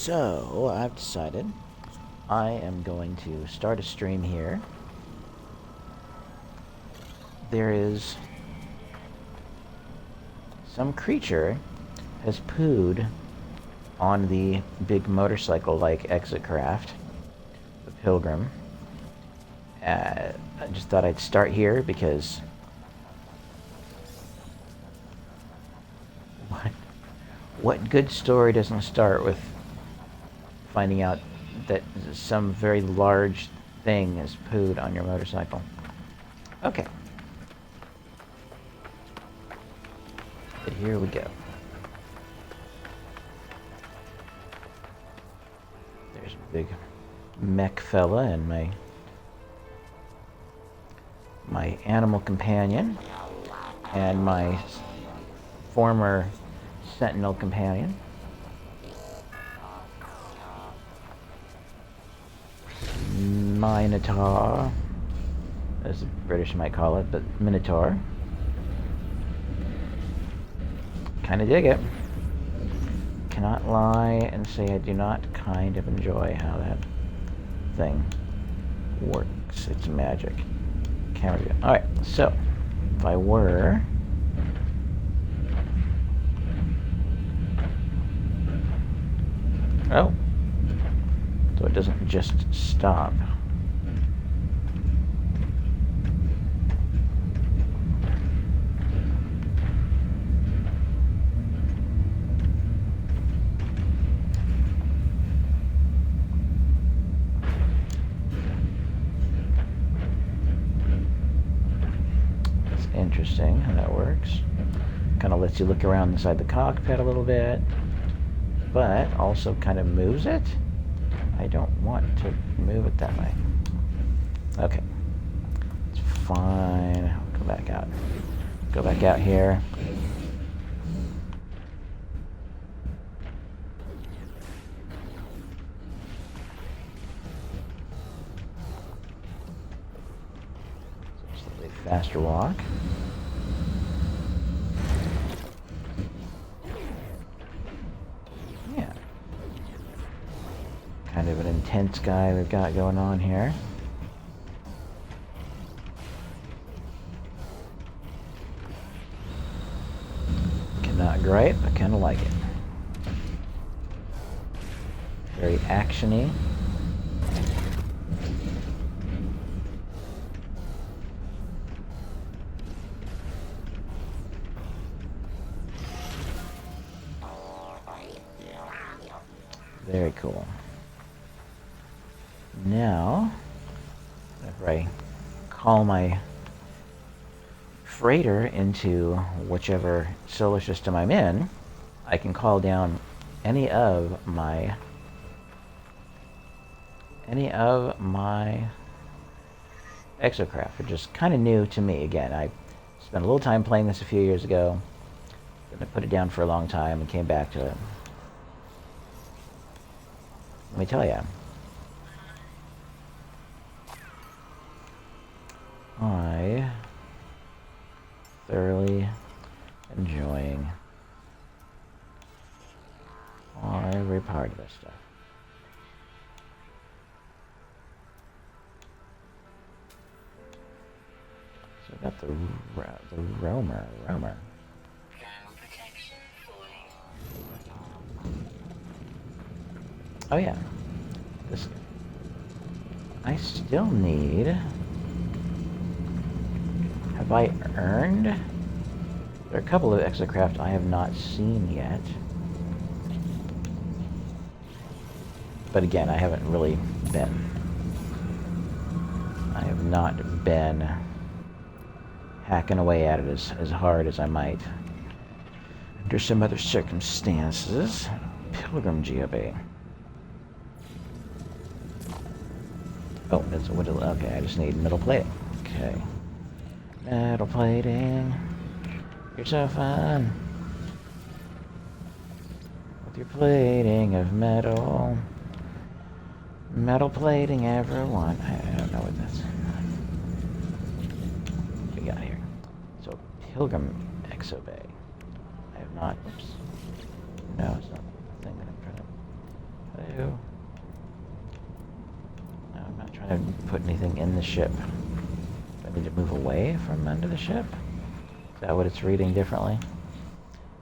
So, I've decided I am going to start a stream here. There is some creature has pooed on the big motorcycle-like exit craft, the Pilgrim. I just thought I'd start here because what good story doesn't start with finding out that some very large thing has pooed on your motorcycle? Okay. But here we go. There's a big mech fella and my animal companion and my former sentinel companion. Minotaur, as the British might call it, but Minotaur. Kind of dig it. Cannot lie and say I do not kind of enjoy how that thing works. It's magic. Camera view. Alright, so if I were oh, so it doesn't just stop. It's interesting how that works. Kind of lets you look around inside the cockpit a little bit, but also kind of moves it. I don't want to move it that way. Okay. It's fine. Go back out. Go back out here. Slightly faster walk. Kind of an intense guy we've got going on here. Cannot gripe, I kind of like it. Very actiony. Very cool. Now, if I call my freighter into whichever solar system I'm in, I can call down any of my exocraft, which is kind of new to me. Again, I spent a little time playing this a few years ago, then I put it down for a long time and came back to it. Let me tell you, I thoroughly enjoying every part of this stuff. So I got the roamer. Oh yeah, this. I still need. Have I earned? There are a couple of exocraft I have not seen yet. But again, I haven't really been. I have not been hacking away at it as hard as I might under some other circumstances. Pilgrim GOB. Oh, that's what. Okay, I just need middle plating. Okay. Metal plating. You're so fun. With your plating of metal. Metal plating, everyone. I don't know what that's. What we got here? So, Pilgrim Exo Bay. I have not. Oops. No, it's not the thing that I'm trying to. Hello. No, I'm not trying to put anything in the ship. Do I need to move away from under the ship? Is that what it's reading differently?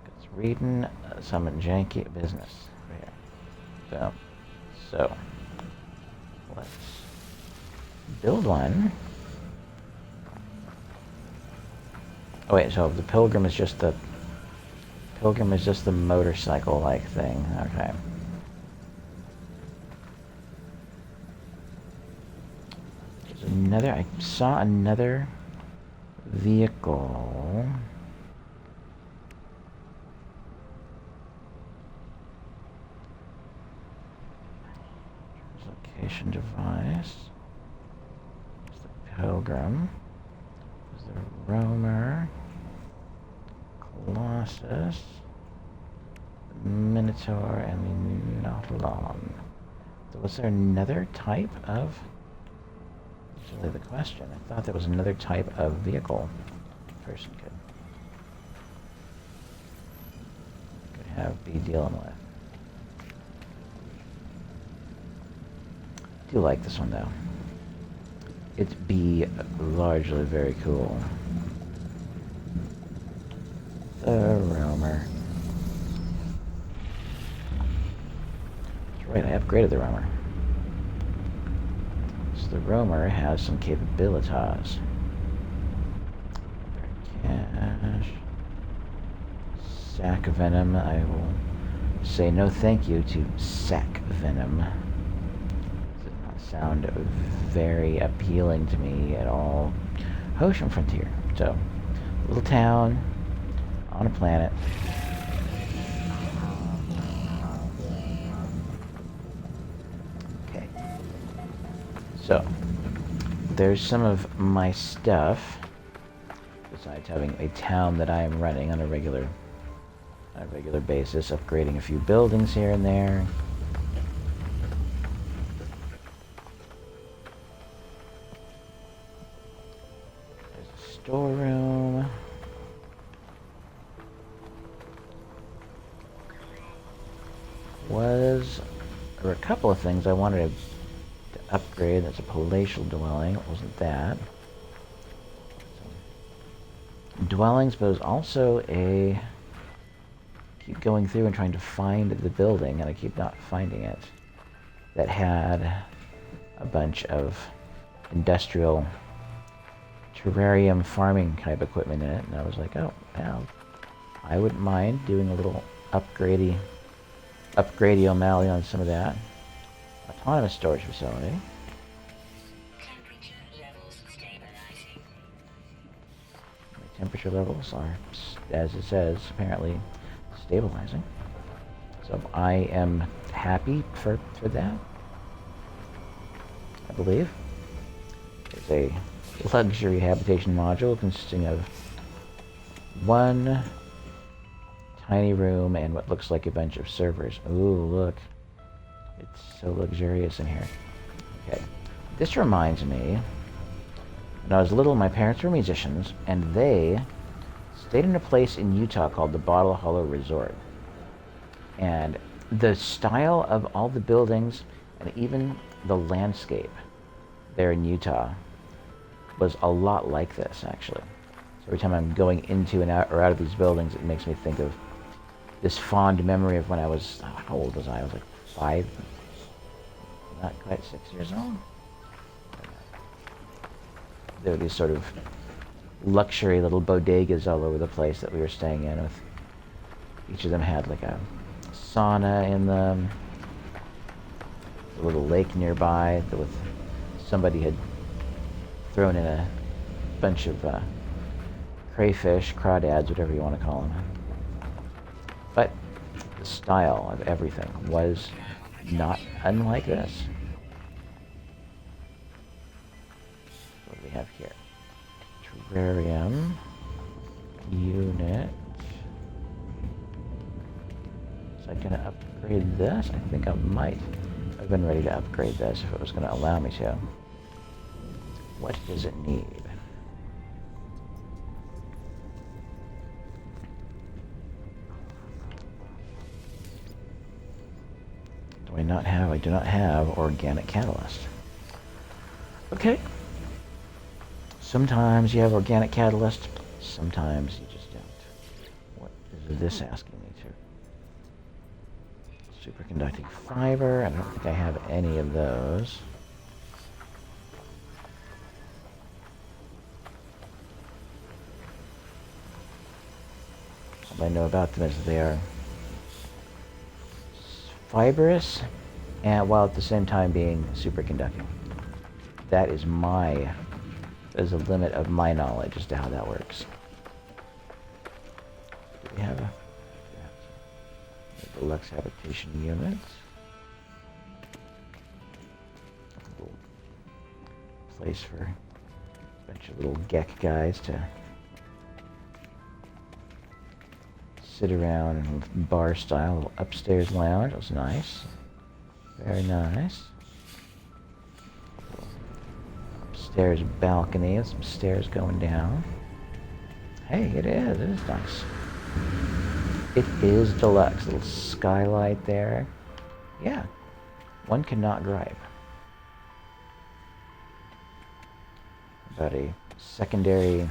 It's reading some janky business here. So, let's build one. Oh wait, so the pilgrim is just the motorcycle-like thing. Okay. I saw another vehicle. Location device. There's the pilgrim. There's the roamer. Colossus. The Minotaur and the Nautilon. So was there another type of... That's really the question. I thought there was another type of vehicle a person could be dealing with. I do like this one though. It's largely very cool. The roamer. That's right, I upgraded the roamer. The roamer has some capabilities. Cash. Sack venom. I will say no thank you to sack venom. It does not sound very appealing to me at all. Ocean Frontier. So, little town on a planet. So, there's some of my stuff, besides having a town that I am running on a regular basis, upgrading a few buildings here and there. There's a storeroom. There were a couple of things I wanted to upgrade. That's a palatial dwelling. It wasn't that. Dwellings, but it was also a... keep going through and trying to find the building, and I keep not finding it. That had a bunch of industrial terrarium farming type equipment in it, and I was like, oh, well, I wouldn't mind doing a little upgrady O'Malley on some of that. Autonomous storage facility. My temperature levels are, as it says, apparently stabilizing. So I am happy for that. I believe. There's a luxury habitation module consisting of one tiny room and what looks like a bunch of servers. Ooh, look. It's so luxurious in here. Okay. This reminds me, when I was little, my parents were musicians, and they stayed in a place in Utah called the Bottle Hollow Resort. And the style of all the buildings and even the landscape there in Utah was a lot like this, actually. So every time I'm going into and out or out of these buildings, it makes me think of this fond memory of when I was, how old was I? I was like 5, not quite 6 years old. There were these sort of luxury little bodegas all over the place that we were staying in. With each of them had like a sauna in them, a little lake nearby with somebody had thrown in a bunch of crayfish, crawdads, whatever you want to call them. But the style of everything was not unlike this. What do we have here? Terrarium unit. So I'm gonna upgrade this. I think I might have been ready to upgrade this if it was gonna allow me to. What does it need? Do I cannot have, I do not have organic catalyst. Okay. Sometimes you have organic catalyst, sometimes you just don't. What is this asking me to? Superconducting fiber, I don't think I have any of those. All I know about them is they are fibrous, and while at the same time being superconducting. That is the limit of my knowledge as to how that works. Do we have a deluxe habitation unit? A little place for a bunch of little geck guys to sit around in bar style, a little upstairs lounge. That was nice. Very nice. Upstairs balcony with some stairs going down. Hey, it is nice. It is deluxe. Little skylight there. Yeah, one cannot gripe. About a secondary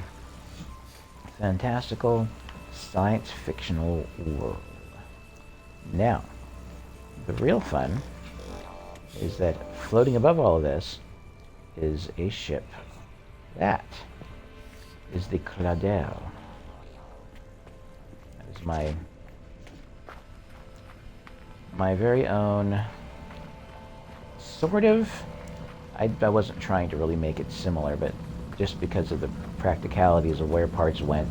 fantastical science fictional world. Now, the real fun is that floating above all of this is a ship. That is the Claudel. That is my very own sort of. I wasn't trying to really make it similar, but just because of the practicalities of where parts went,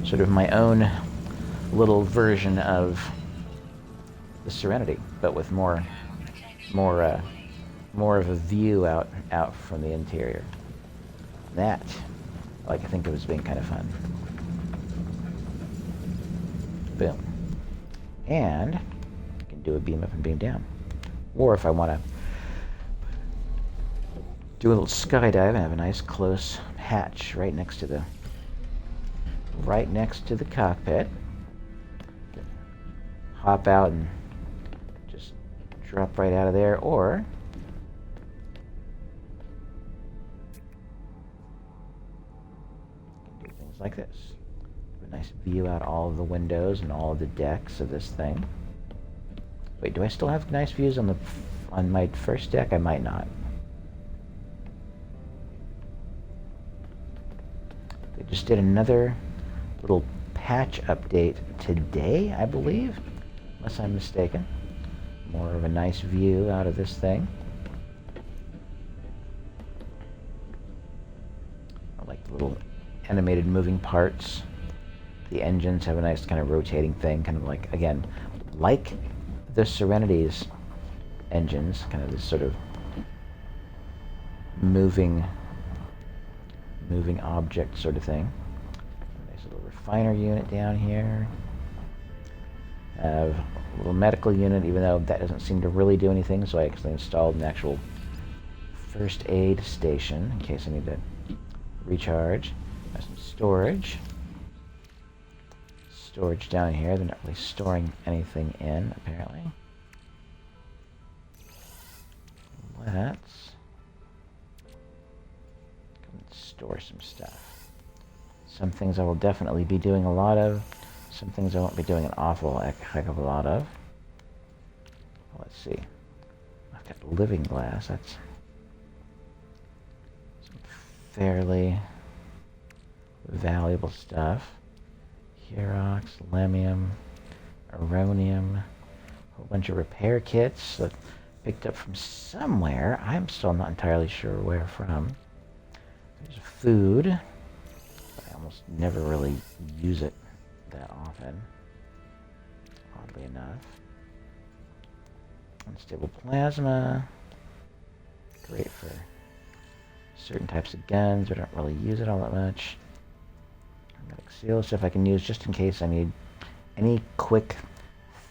sort of my own little version of the Serenity, but with more of a view out from the interior. That, I think of as being kind of fun. Boom. And I can do a beam up and beam down. Or if I want to do a little skydive and have a nice close hatch right next to the cockpit. Hop out and just drop right out of there, or you can do things like this. A nice view out all of the windows and all of the decks of this thing. Wait, do I still have nice views on my first deck? I might not. They just did another little patch update today, I believe, unless I'm mistaken. More of a nice view out of this thing. I like the little animated moving parts. The engines have a nice kind of rotating thing, kind of like, again, like the Serenity's engines, kind of this sort of moving object sort of thing. Nice little refiner unit down here. Have a little medical unit, even though that doesn't seem to really do anything, so I actually installed an actual first aid station in case I need to recharge. Have some storage. Storage down here. They're not really storing anything in, apparently. Let's come and store some stuff. Some things I will definitely be doing a lot of. Some things I won't be doing an awful heck of a lot of. Let's see. I've got living glass. That's some fairly valuable stuff. Hurox, lemium, aronium, a whole bunch of repair kits that picked up from somewhere. I'm still not entirely sure where from. There's food, but I almost never really use it that often, oddly enough. Unstable plasma, great for certain types of guns, but I don't really use it all that much. Magnetic seal stuff I can use just in case I need any quick